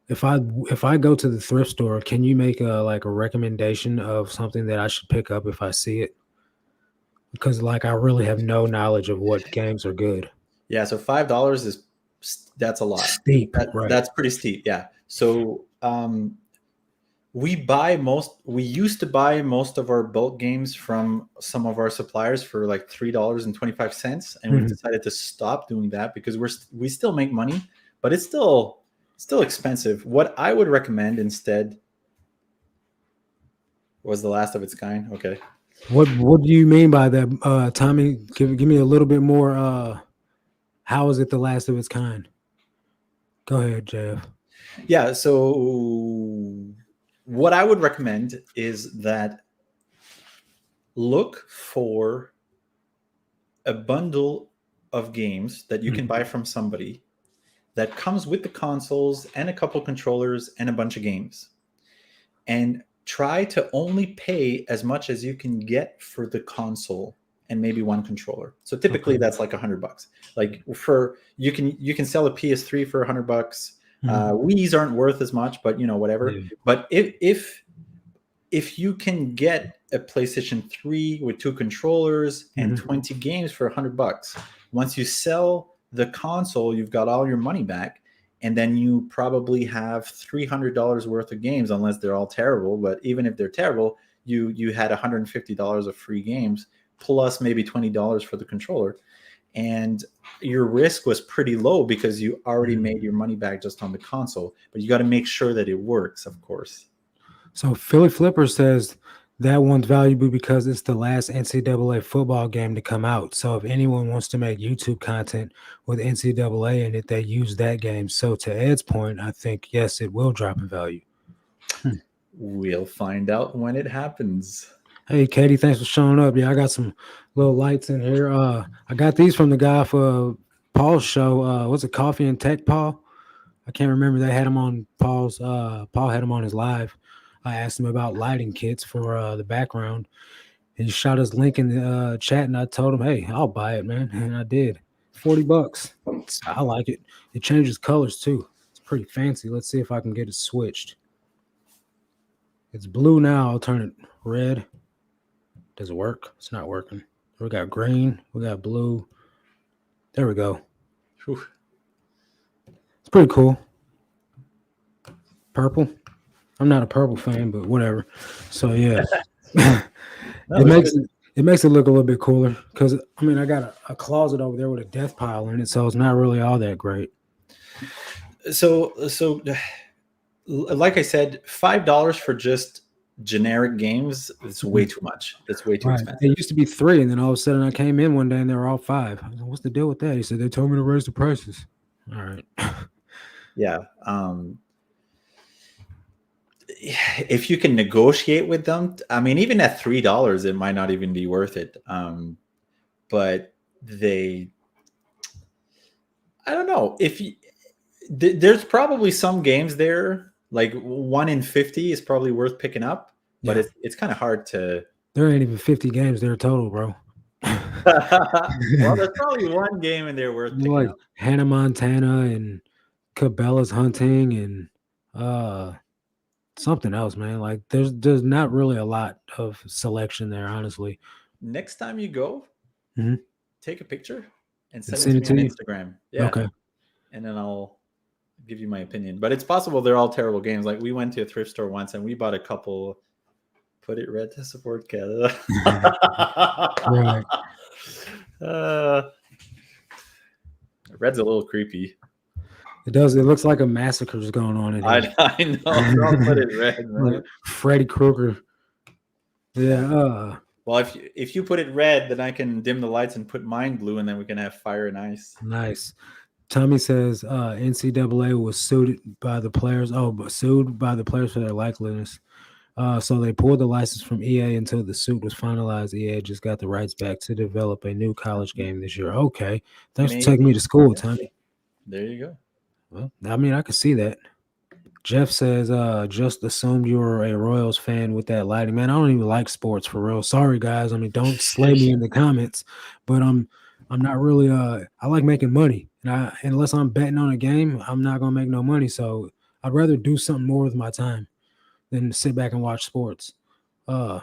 if I go to the thrift store, can you make a recommendation of something that I should pick up if I see it? Because like I really have no knowledge of what games are good. yeah. So $5 is that's a lot. Steep, right? That's pretty steep. Yeah. So We used to buy most of our bulk games from some of our suppliers for like $3.25, and we've Mhm. decided to stop doing that because we still make money, but it's still expensive. What I would recommend instead was the last of its kind. Okay. What do you mean by that, Tommy? Give me a little bit more. How is it the last of its kind? Go ahead, Jeff. Yeah, so what I would recommend is that look for a bundle of games that you can buy from somebody that comes with the consoles and a couple controllers and a bunch of games. And try to only pay as much as you can get for the console and maybe one controller. So typically Okay. that's like $100. Like for you can sell a PS3 for $100. Wii's aren't worth as much, but whatever. Yeah. But if you can get a PlayStation 3 with two controllers and 20 games for $100, once you sell the console, you've got all your money back, and then you probably have $300 worth of games, unless they're all terrible. But even if they're terrible, you had $150 of free games plus maybe $20 for the controller, and your risk was pretty low because you already made your money back just on the console. But you got to make sure that it works, of course. So Philly Flipper says that one's valuable because it's the last NCAA football game to come out. So if anyone wants to make YouTube content with NCAA in it, they use that game. So to Ed's point, I think yes, it will drop in value. We'll find out when it happens. Hey Katie, thanks for showing up. Yeah, I got some little lights in here. I got these from the guy for Paul's show. What's it, Coffee and Tech, Paul? I can't remember. They had him on Paul's. Paul had him on his live. I asked him about lighting kits for the background. He shot his link in the chat, and I told him, "Hey, I'll buy it, man," and I did. $40. I like it. It changes colors too. It's pretty fancy. Let's see if I can get it switched. It's blue now. I'll turn it red. Does it work? It's not working. We got green. We got blue. There we go. Whew. It's pretty cool. Purple. I'm not a purple fan, but whatever. So yeah, it makes it look a little bit cooler because I mean I got a closet over there with a death pile in it, so it's not really all that great. So like I said, $5 for just generic games is way too much. That's way too expensive. It used to be $3, and then all of a sudden I came in one day and they were all $5. I was like, what's the deal with that? He said they told me to raise the prices. All right. Yeah. If you can negotiate with them, I mean, even at $3, it might not even be worth it. But I don't know. There's probably some games there, like 1 in 50 is probably worth picking up, but it's kind of hard to. There ain't even 50 games there total, bro. Well, there's probably one game in there worth picking up. Hannah Montana and Cabela's Hunting and something else, man. Like there's not really a lot of selection there, honestly. Next time you go, take a picture and send it to me on Instagram. Yeah. Okay. And then I'll give you my opinion. But it's possible they're all terrible games. Like we went to a thrift store once and we bought a couple. Put it red to support Canada. Right. Red's a little creepy. It does. It looks like a massacre is going on in here. I know. Don't put it red, man. Like Freddy Krueger. Yeah. Well, if you put it red, then I can dim the lights and put mine blue, and then we can have fire and ice. Nice. Tommy says NCAA was sued by the players. Sued by the players for their likeliness. So they pulled the license from EA until the suit was finalized. EA just got the rights back to develop a new college game this year. Okay. Thanks for taking me to school, Tommy. There you go. Well, I mean, I can see that. Jeff says, just assumed you were a Royals fan with that lighting. Man, I don't even like sports for real. Sorry, guys. I mean, don't slay me in the comments. But I'm not really I like making money. And unless I'm betting on a game, I'm not gonna make no money. So I'd rather do something more with my time than sit back and watch sports. The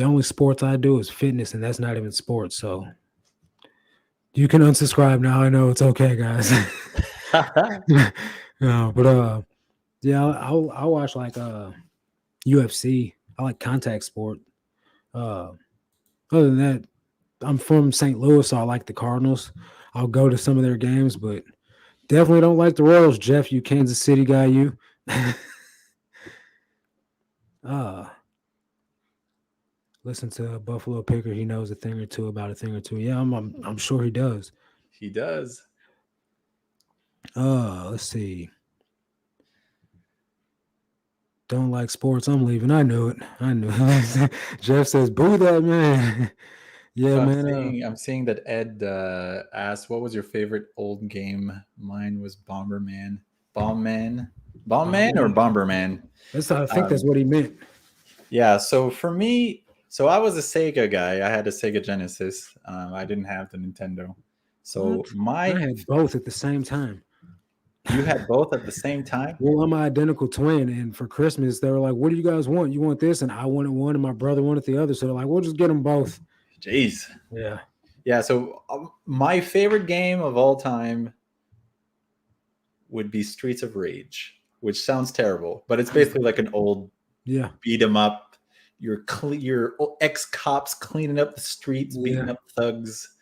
only sports I do is fitness, and that's not even sports. So you can unsubscribe now. I know it's okay, guys. No, but yeah, I'll watch like UFC. I like contact sport. Uh, Other than that, I'm from St. Louis, so I like the Cardinals. I'll go to some of their games, but definitely don't like the Royals. Jeff, you Kansas City guy, you. uh Listen to Buffalo Picker. He knows a thing or two about a thing or two. Yeah, I'm sure he does. He does. Let's see. Don't like sports. I'm leaving. I knew it. I knew it. Jeff says, "Boo that man." Yeah, So man. I'm seeing that Ed asked, "What was your favorite old game?" Mine was Bomberman, Bombman or Bomberman. I think that's what he meant. Yeah. So for me, so I was a Sega guy. I had a Sega Genesis. I didn't have the Nintendo. So I had both at the same time. You had both at the same time? Well, I'm an identical twin, and for Christmas they were like, "What do you guys want? You want this?" And I wanted one, and my brother wanted the other. So they're like, "We'll just get them both." Jeez. Yeah. Yeah. So my favorite game of all time would be Streets of Rage, which sounds terrible, but it's basically like an old beat 'em up. Your ex cops cleaning up the streets, beating up thugs.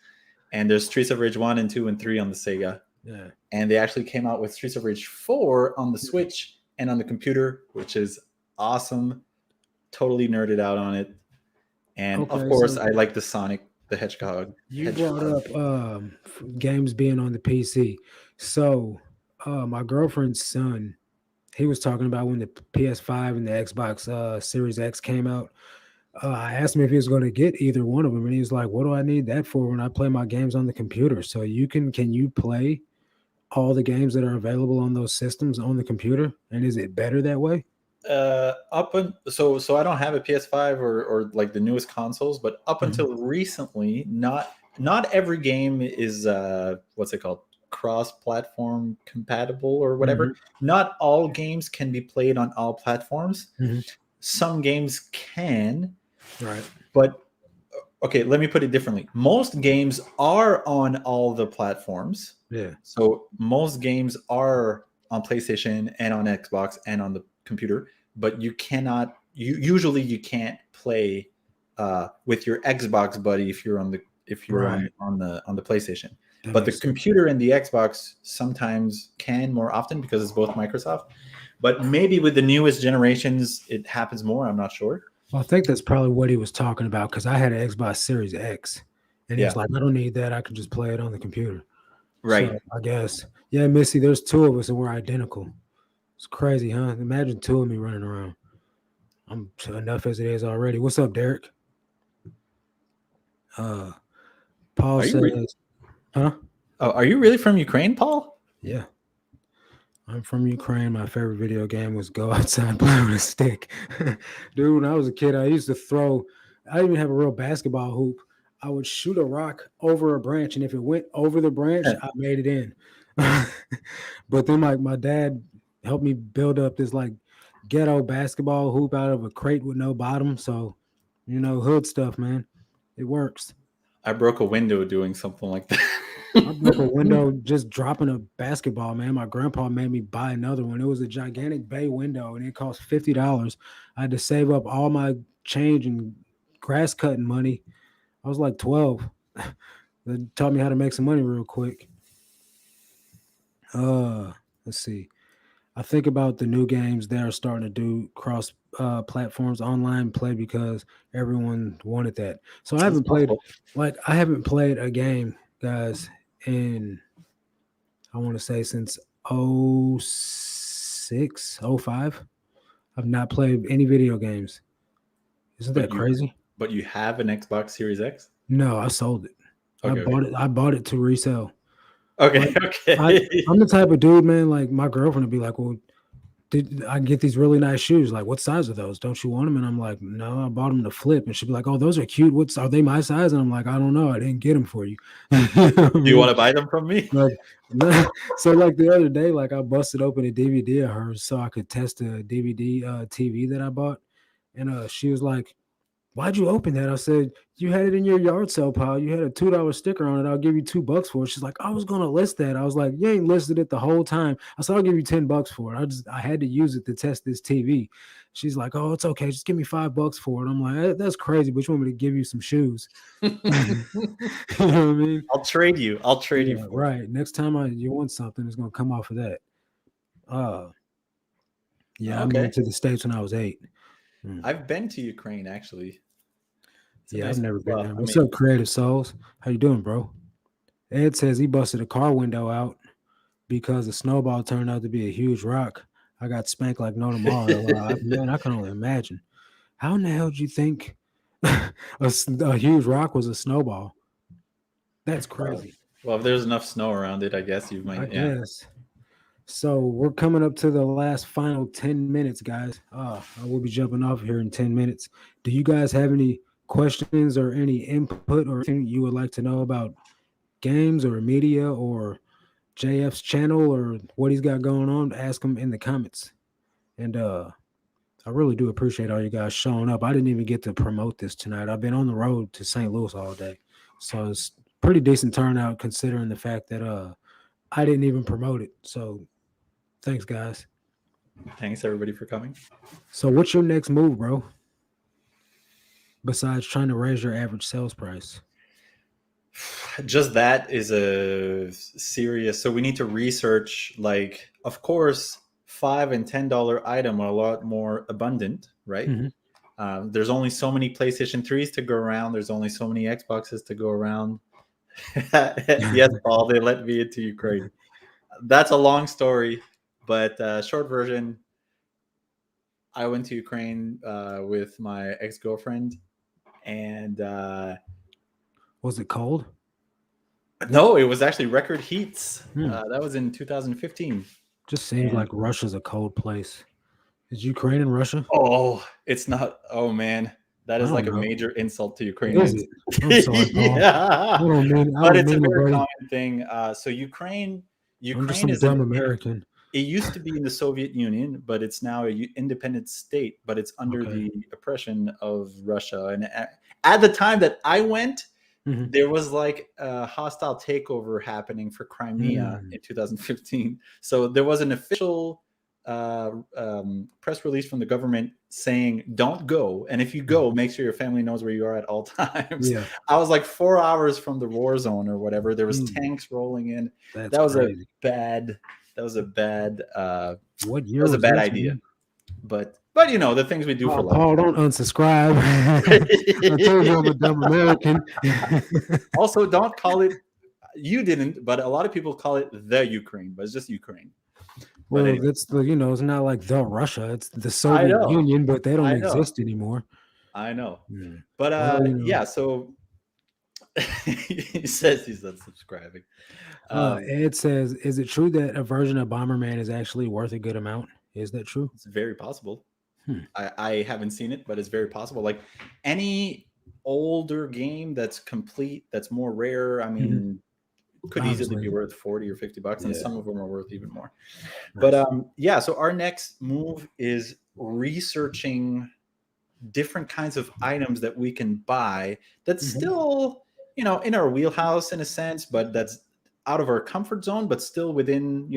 And there's Streets of Rage 1 and 2 and 3 on the Sega. Yeah. And they actually came out with Streets of Rage 4 on the Switch and on the computer, which is awesome. Totally nerded out on it. And of course, I like the Sonic the Hedgehog. You brought up games being on the PC. So my girlfriend's son, he was talking about when the PS5 and the Xbox Series X came out. I asked him if he was going to get either one of them, and he was like, "What do I need that for when I play my games on the computer?" So can you play all the games that are available on those systems on the computer, and is it better that way? So I don't have a PS5 or like the newest consoles, but up until recently, not every game is what's it called, cross-platform compatible or whatever. Not all games can be played on all platforms. Some games can, right? But okay, let me put it differently. Most games are on all the platforms. Yeah. So most games are on PlayStation and on Xbox and on the computer, but you can't play with your Xbox buddy if you're on the PlayStation. But the computer and the Xbox sometimes can more often because it's both Microsoft. But maybe with the newest generations, it happens more. I'm not sure. Well, I think that's probably what he was talking about because I had an Xbox Series X, and he's like, "I don't need that. I can just play it on the computer." Right. So I guess, yeah, Missy, there's two of us and we're identical. It's crazy, huh? Imagine two of me running around. I'm enough as it is already. What's up, Derek? Paul says, huh? Oh, are you really from Ukraine, Paul? Yeah. I'm from Ukraine. My favorite video game was go outside and play with a stick. Dude, when I was a kid, I used to I didn't even have a real basketball hoop. I would shoot a rock over a branch, and if it went over the branch, I made it in. But then my dad helped me build up this like ghetto basketball hoop out of a crate with no bottom. So, hood stuff, man. It works. I broke a window doing something like that. I broke a window just dropping a basketball, man. My grandpa made me buy another one. It was a gigantic bay window, and it cost $50. I had to save up all my change and grass cutting money. I was like 12. They taught me how to make some money real quick. Let's see. I think about the new games that are starting to do cross platforms online play because everyone wanted that. So I haven't played a game, guys, in I want to say since 06, 05. I've not played any video games. Isn't that crazy? But you have an Xbox Series X? No, I sold it. Okay, I bought it to resell. Okay. I'm the type of dude, man, like my girlfriend would be like, "Well, I get these really nice shoes. Like, what size are those? Don't you want them?" And I'm like, "No, I bought them to flip." And she'd be like, "Oh, those are cute. Are they my size?" And I'm like, "I don't know. I didn't get them for you." Do you want to buy them from me? So like the other day, like I busted open a DVD of hers so I could test a DVD TV that I bought. And she was like, why'd you open that? I said, you had it in your yard sale pile. You had a $2 sticker on it. I'll give you $2 for it. She's like, I was gonna list that. I was like, you ain't listed it the whole time. I said, I'll give you $10 for it. I had to use it to test this TV. She's like, oh, it's okay. Just give me $5 for it. I'm like, that's crazy, but you want me to give you some shoes? You know what I mean? I'll trade you. I'll trade you Yeah, for it. right. Next time you want something, it's gonna come off of that. Uh yeah, I Okay. moved to the States when I was 8. I've been to Ukraine actually. It's a Yeah, I've nice. never been Well, there. I What's mean, up, Creative Souls? How you doing, bro? Ed says he busted a car window out because the snowball turned out to be a huge rock. I got spanked like no tomorrow. Man, I can only imagine. How in the hell did you think a huge rock was a snowball? That's crazy. well, if there's enough snow around it, I guess you I might. Yeah. guess. So we're coming up to the last final 10 minutes, guys. I will be jumping off here in 10 minutes. Do you guys have any questions or any input or anything you would like to know about games or media or JF's channel or what he's got going on? Ask him in the comments. And I really do appreciate all you guys showing up. I didn't even get to promote this tonight. I've been on the road to St. Louis all day. So it's pretty decent turnout considering the fact that I didn't even promote it. So thanks, guys. Thanks everybody for coming. So what's your next move, bro? Besides trying to raise your average sales price? Just that is a serious. So we need to research. Like, of course, $5 and $10 item are a lot more abundant, right? Mm-hmm. There's only so many PlayStation 3s to go around. There's only so many Xboxes to go around. Yes, Paul, they let me into Ukraine. That's a long story, but short version, I went to Ukraine with my ex-girlfriend, and Was it cold? no, it was actually record heats. That was in 2015. Just seems like Russia's a cold place. Is Ukraine in Russia? Oh, it's not. Oh man, that is like a know. major insult to Is Ukrainians. it? I'm sorry, Paul. Yeah, but it's a very buddy. common thing. So Ukraine I'm just some is dumb American. It used to be in the Soviet Union, but it's now an independent state. But it's under the oppression of Russia. And at the time that I went, there was like a hostile takeover happening for Crimea in 2015. So there was an official press release from the government saying, don't go. And if you go, make sure your family knows where you are at all times. Yeah. I was like 4 hours from the war zone or whatever. There was tanks rolling in. That was crazy. That was a bad what year was a bad this, idea. Man? But you know, the things we do for life. Paul, don't unsubscribe. I told you I'm a dumb American. Also, don't call it, you didn't, but a lot of people call it the Ukraine, but it's just Ukraine. Well, anyway. That's the, it's not like the Russia, it's the Soviet Union, but they don't exist anymore. I know. But yeah, so he says he's unsubscribing. Ed says, is it true that a version of Bomberman is actually worth a good amount? Is that true? It's very possible. I haven't seen it, but it's very possible. Like any older game that's complete, that's more rare, I mean, could easily be worth $40 or $50, and some of them are worth even more. Nice. But yeah, so our next move is researching different kinds of items that we can buy that's still, in our wheelhouse in a sense, but that's out of our comfort zone, but still within,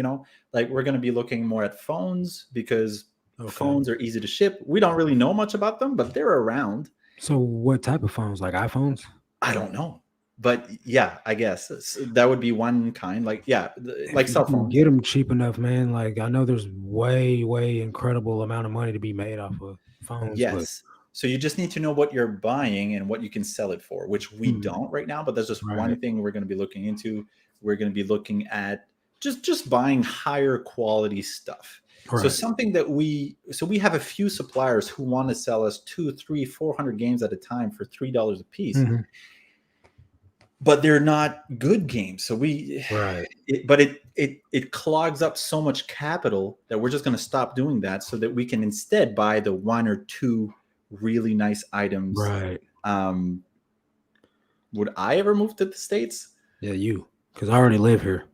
like we're going to be looking more at phones because phones are easy to ship. We don't really know much about them, but they're around. So what type of phones? Like iPhones? I don't know. But yeah, I guess that would be one kind. Like, yeah, like cell phones. Get them cheap enough, man. Like I know there's way incredible amount of money to be made off of phones. Yes. But... So you just need to know what you're buying and what you can sell it for, which we don't right now. But that's just one thing we're going to be looking into. We're going to be looking at just buying higher quality stuff. Right. So something that we have a few suppliers who want to sell us 200, 300, 400 games at a time for $3 a piece. But they're not good games. So it clogs up so much capital that we're just going to stop doing that so that we can instead buy the 1 or 2 really nice items. Right. Would I ever move to the States? Yeah, you, because I already live here.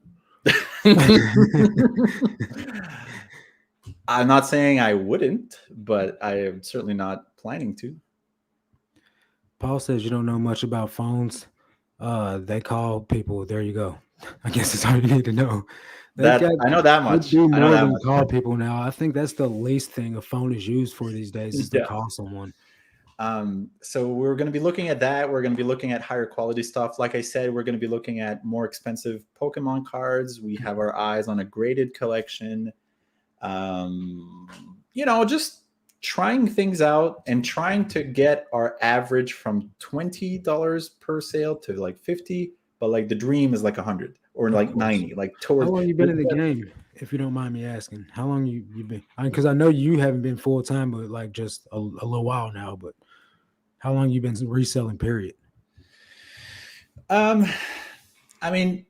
I'm not saying I wouldn't, but I am certainly not planning to. Paul says you don't know much about phones. They call people. There you go. I guess that's all you need to know. They That got I know that they much. do I know more that than much. call people now. I think that's the least thing a phone is used for these days is to Yeah. call someone. So we're going to be looking at that. We're going to be looking at higher quality stuff. Like I said, we're going to be looking at more expensive Pokemon cards. We have our eyes on a graded collection. Just trying things out and trying to get our average from $20 per sale to like 50, but like the dream is like 100 or Of like course. 90, like How towards. long you been in the game, if you don't mind me asking? How long you been? Because I know you haven't been full time, but like just a little while now. But how long you been reselling? Period. Um, I mean,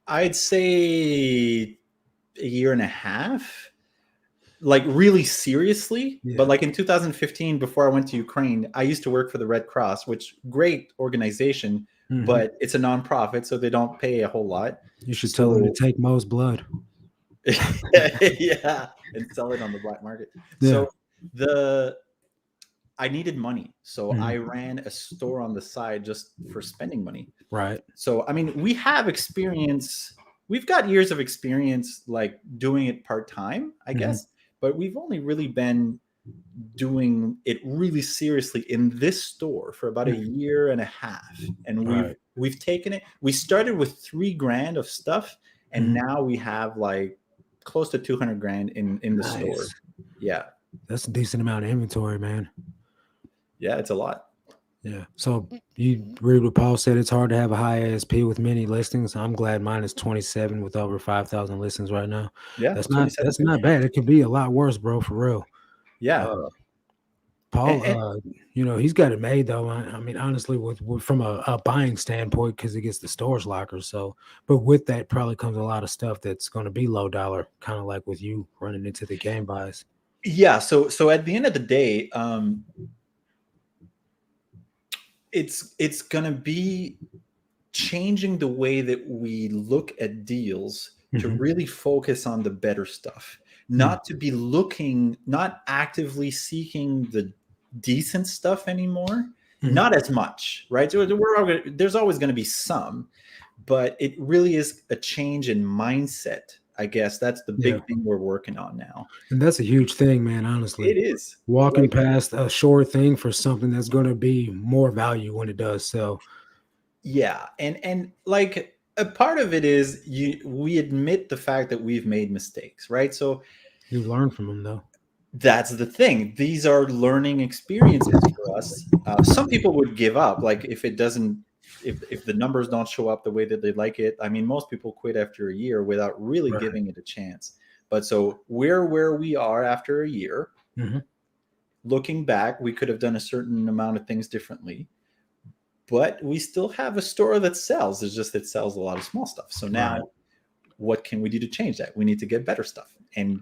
I'd say a year and a half, like really seriously. But Yeah. like in 2015, before I went to Ukraine, I used to work for the Red Cross, which great organization, Mhm. but it's a nonprofit, so they don't pay a whole lot. You should tell them to So take Mo's blood. yeah, and sell it on the black market. Yeah. So the I needed money, so I Mhm. ran a store on the side just for spending money. Right. So I mean, we have experience. We've got years of experience, like doing it part time, I Mhm. guess. But we've only really been doing it really seriously in this store for about a Mhm. year and a half, and we've Right. we've taken it. We started with $3,000 of stuff, and Mhm. now we have like close to 200 grand in the store. Nice. Yeah, That's a decent amount of inventory, man. yeah, it's a lot. Yeah. So you read what Paul said. It's hard to have a high ASP with many listings. I'm glad mine is 27 with over 5,000 listings right now. Yeah, That's not 2750. bad. It could be a lot worse, bro. For real. Yeah, Uh, Paul, and he's got it made though. I mean, honestly, with from a buying standpoint, because it gets the storage lockers. So, but with that probably comes a lot of stuff that's going to be low dollar, kind of like with you running into the game buys. yeah. So at the end of the day, it's gonna be changing the way that we look at deals to Mhm. really focus on the better stuff, Mm. not to be looking, not actively seeking the decent stuff anymore, Mhm. not as much, right? So there's always going to be some, but it really is a change in mindset. I guess that's the Yeah, big thing we're working on now. and that's a huge thing, man. It Honestly, is walking like, past a short thing for something that's going to be more value when it does sell. yeah, and like a part of it is we admit the fact that we've made mistakes, right? So You learn from them, though. that's the thing. These are learning experiences for us. Some people would give up, like if it doesn't, if the numbers don't show up the way that they like it. I mean, most people quit after a year without really Right. giving it a chance. But so we're where we are after a year. Mhm. Looking back, we could have done a certain amount of things differently, but we still have a store that sells. It's just it sells a lot of small stuff. So Right. now, what can we do to change that? We need to get better stuff, and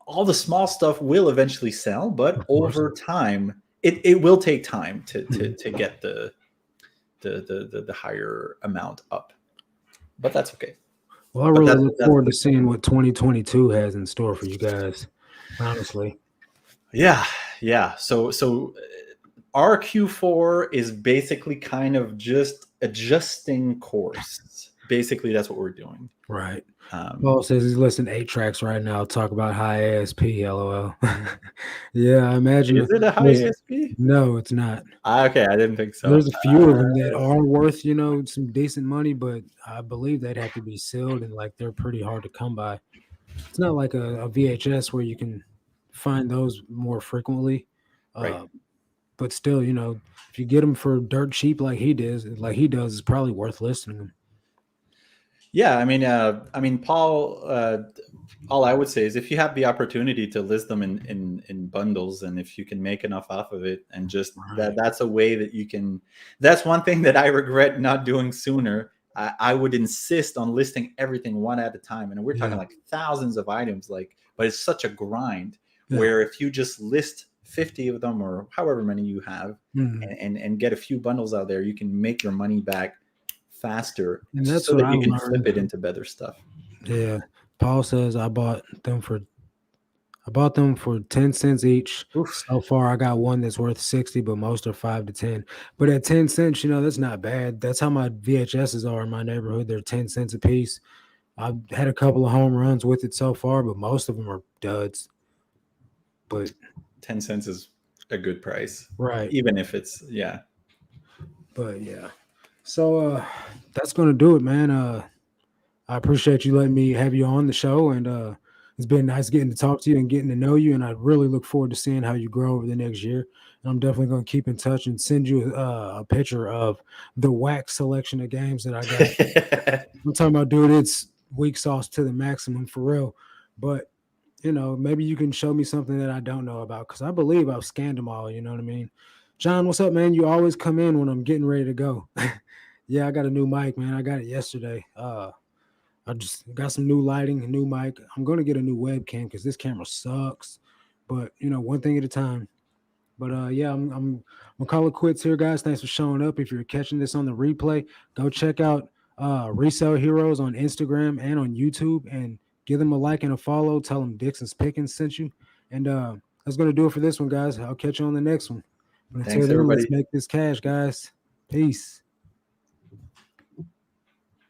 all the small stuff will eventually sell, but Of course. over time, it will take time to Mhm. to get the higher amount up. But that's okay. Well, I But really that's look that's forward to the seeing what 2022 has in store for you guys. Honestly. yeah, yeah. So our Q4 is basically kind of just adjusting course. Basically, that's what we're doing. Right. Um, Paul says he's listening to 8 tracks right now. Talk about high ASP. LOL. Yeah, I imagine. is it a high There's, ASP? no, it's not. Okay, I didn't think so. There's a few of them that are worth, some decent money, but I believe they'd have to be sealed and like they're pretty hard to come by. It's not like a VHS where you can find those more frequently. Right. Uh, but still, if you get them for dirt cheap like he does, it's probably worth listing them. Yeah, I mean, Paul. All I would say is if you have the opportunity to list them in bundles, and if you can make enough off of it, and just Right. that's a way that you can. That's one thing that I regret not doing sooner. I would insist on listing everything one at a time, and we're talking Yeah. like thousands of items. Like, but it's such a grind. Yeah. Where if you just list 50 of them or however many you have, Mhm. and get a few bundles out there, you can make your money back faster And that's so what that I you can flip learned. it into better stuff. Yeah. Paul says I bought them for I bought them for 10 cents each. Oof. So far, I got one that's worth 60, but most are 5 to 10. But at 10 cents, that's not bad. That's how my VHSs are in my neighborhood. They're 10 cents a piece. I've had a couple of home runs with it so far, but most of them are duds. But 10 cents is a good price. right. Even if it's, yeah. But yeah. So that's gonna do it, man. I appreciate you letting me have you on the show, and it's been nice getting to talk to you and getting to know you. And I really look forward to seeing how you grow over the next year. And I'm definitely going to keep in touch and send you a picture of the wax selection of games that I got. I'm talking about, dude, it's weak sauce to the maximum for real. But maybe you can show me something that I don't know about because I believe I've scanned them all. You know what I mean? John, what's up, man? You always come in when I'm getting ready to go. Yeah, I got a new mic, man. I got it yesterday. I just got some new lighting, a new mic. I'm gonna get a new webcam because this camera sucks. But one thing at a time. But yeah, I'm gonna call it quits here, guys. Thanks for showing up. If you're catching this on the replay, go check out Resale Heroes on Instagram and on YouTube, and give them a like and a follow. Tell them Dixon's Pickens sent you. And that's gonna do it for this one, guys. I'll catch you on the next one. But until Thanks, then, everybody. let's make this cash, guys. Peace.